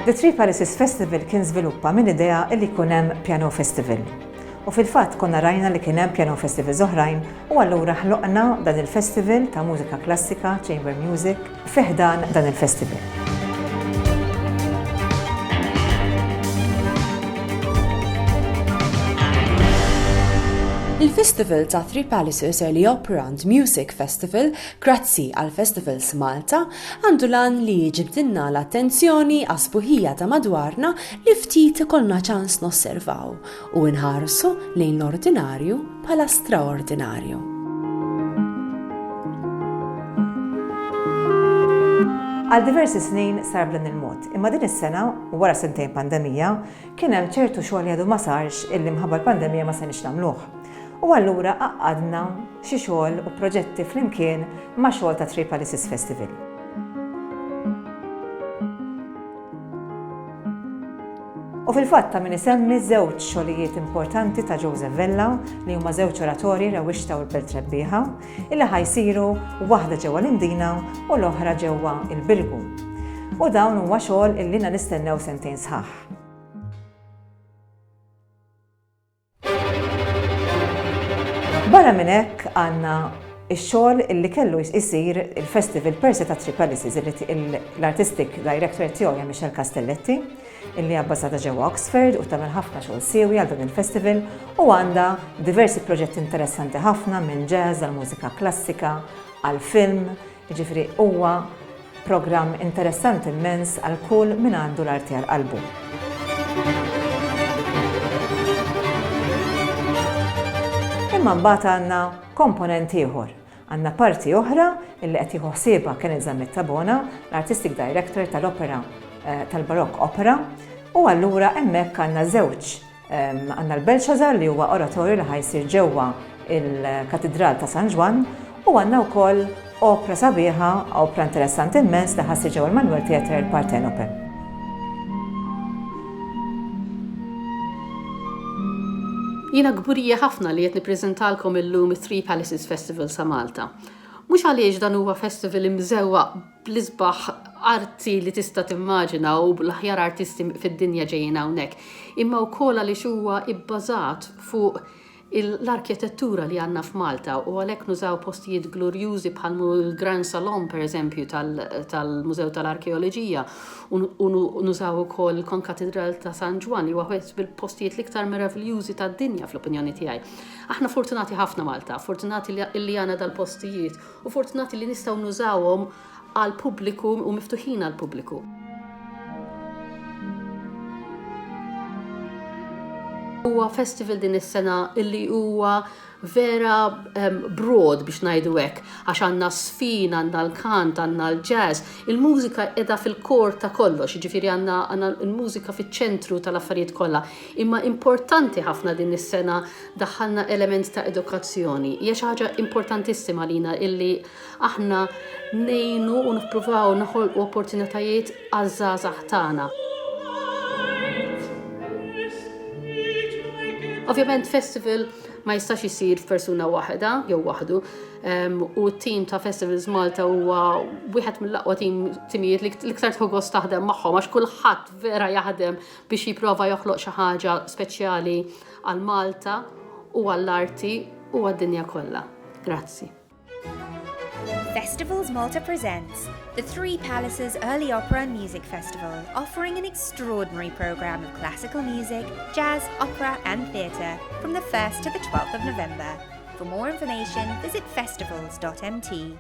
The Three Palaces Festival kien żviluppa minn idea li jkun hemm Piano Festival. U fil-fatt konna rajna li kien hemm piano festivals oħrajn u allura ħloqna dan il-festival ta' mużika klassika, chamber music, fiħdan dan il-festival. Il-Festival ta' Three Palaces Early Opera and Music Festival, grazzi għal Festivals Malta, għandu lan li jġibdinna l-attenzjoni għasbuħija ta' madwarna li ftit ikollna ċans nosservaw u nħarsu lejn l-ordinarju bħala straordinarju. Għal diversi snin sar b'dan il-mod, imma din is-sena, wara sentejn pandemija, kien hemm ċertu xogħol li għadu ma sarx illi mħabba l-pandemija ma se nix nagħmluh. U allura għaqqadna xi xogħol u proġetti flimkien ma' xogħol ta' Three Palaces Festival. U fil-fatt ta' min isemmi żewġ xogħlijiet importanti ta' Joseph Vella li huma żewġ oratorji Rewwixta u l-Belt Rebbieħa illi ħajsiru waħda ġewwa l-Imdina u l-oħra ġewwa l-Bilgu. U dawn huwa xogħol illi nistennew sentejn sħaħ. Barra minn hekk għandna x-xogħol illi kellu jsir il-festival per se ta' Three Palaces l-artistic director tiegħu hija Michelle Castelletti illi hija bbażata ġewwa Oxford u tagħmel ħafna xogħol siewi għal dan il-festival u għandha diversi proġetti interessanti ħafna minn jazz għal mużika klassika għal film, jiġifieri huwa programm interessanti immens għal kull min għandu l-arti għal qalbu. Imma mbagħad għandna komponent ieħor. Għandna parti oħra illi qed jieħu ħsiebha Kenneth Zammittabona, l-Artistic Director tal-Opera tal-Baroque Opera, u allura hemmhekk għandna żewġ għandna l-Belshazzar li huwa oratorju li ħajsir ġewwa il-Katedral ta' San Ġwan u għandna wkoll opera sabiħa, opera interessanti immens li ħassir ġewwa l-Manuel Theatre il-Partenope. Jiena gburija ħafna li qed nippreżentalkom illum it-Three Palaces Festival sa' Malta. Mhux għaliex dan huwa festival imżewwa bl-isbaħ arti li tista' timmaġina u bl-aħjar artisti fid-dinja ġejjin hawnhekk, imma wkoll għaliex huwa ibbażat fuq l-arkitettura li għandna f'Malta u għalhekk nużaw postijiet glorjużi bħal il-Grand Salon pereżempju tal-Mużew tal-Arkeoloġija u nużaw ukoll il-Konkatedral ta' San Ġwan li huwa wieħed bil-postijiet l-iktar meraviljużi tad-dinja fl-opinjoni tiegħi. Aħna fortunati ħafna Malta, fortunati li għandna dal-postijiet u fortunati li nistgħu nużawhom għall-pubbliku u miftuħin għall-pubbliku. Huwa festival din is-sena illi huwa vera broad biex ngħidu hekk, għax għandna sfin, għandna l-kant, għandna l-jazz, il-mużika qiegħda fil-kor ta' kollox, jiġifieri għandna l-mużika fiċ-ċentru tal-affarijiet kollha. Imma importanti ħafna din is-sena daħħalna element ta' edukazzjoni. Hija xi ħaġa importantissima lina illi aħna ngħinu u nippruvaw noħolqu opportunitajiet għaż-żgħażagħ tagħna. Ovvjament festival ma jistax isir f'persuna waħda jew waħdu u t-tim ta' Festivals Malta huwa wieħed mill-aqwa timijiet li iktar tħoggos taħdem magħhom għax kulħadd vera jaħdem biex jipprova joħloq xi ħaġa speċjali għal Malta u għall-arti u għad-dinja kollha. Grazzi. Festivals Malta presents the Three Palaces Early Opera and Music Festival, offering an extraordinary programme of classical music, jazz, opera and theatre from the 1st to the 12th of November. For more information, visit festivals.mt.